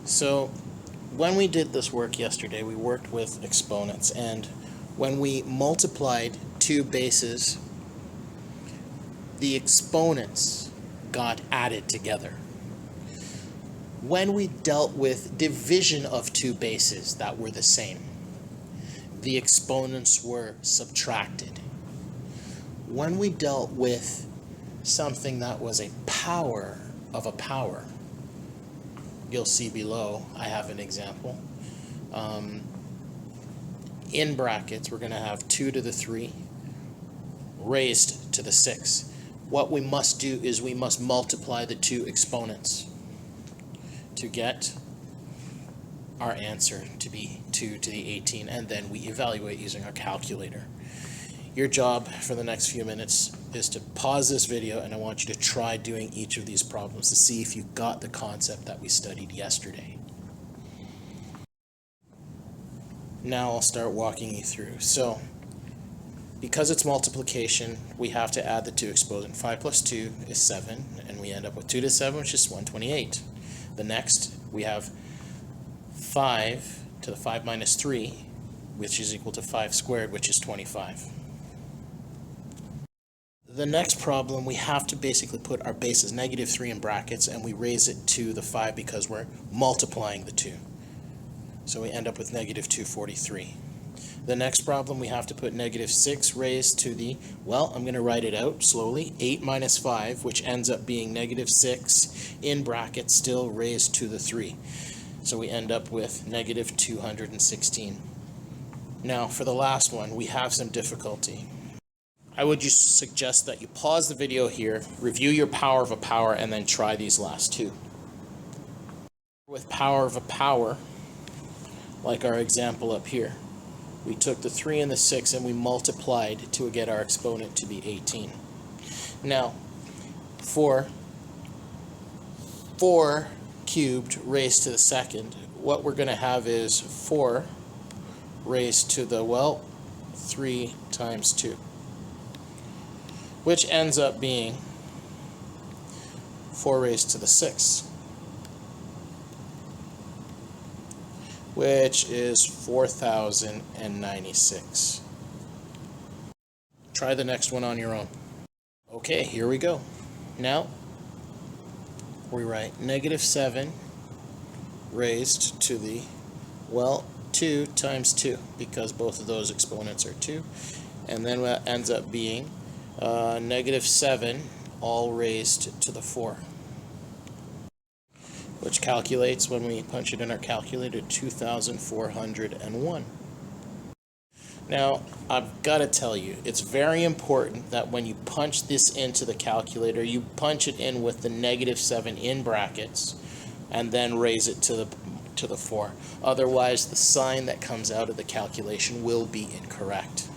So when we did this work yesterday, we worked with exponents, and when we multiplied two bases, the exponents got added together. When we dealt with division of two bases that were the same, the exponents were subtracted. When we dealt with something that was a power of a power, you'll see below, I have an example. In brackets, we're going to have 2 to the 3 raised to the 6. What we must do is we must multiply the two exponents to get our answer to be 2 to the 18, and then we evaluate using our calculator. Your job for the next few minutes is to pause this video, and I want you to try doing each of these problems to see if you got the concept that we studied yesterday. Now I'll start walking you through. So, because it's multiplication, we have to add the two exponents. 5 plus 2 is 7, and we end up with 2 to 7, which is 128. The next, we have 5 to the 5 minus 3, which is equal to 5 squared, which is 25. The next problem, we have to basically put our base as -3 in brackets, and we raise it to the 5 because we're multiplying the 2. So we end up with -243. The next problem, we have to put -6 raised to the, well, I'm going to write it out slowly, 8 minus 5, which ends up being -6 in brackets, still raised to the 3. So we end up with -216. Now, for the last one, we have some difficulty. I would just suggest that you pause the video here, review your power of a power, and then try these last two. With power of a power, like our example up here, we took the 3 and the 6 and we multiplied to get our exponent to be 18. Now, for 4 cubed raised to the second, what we're going to have is 4 raised to the, well, 3 times 2. Which ends up being 4 raised to the 6, which is 4,096. Try the next one on your own. Okay, here we go. Now, we write -7 raised to the, well, 2 times 2, because both of those exponents are 2. And then what ends up being -7 all raised to the 4, which calculates, when we punch it in our calculator, 2,401. Now, I've got to tell you, it's very important that when you punch this into the calculator, you punch it in with the -7 in brackets and then raise it to the 4. Otherwise, the sign that comes out of the calculation will be incorrect.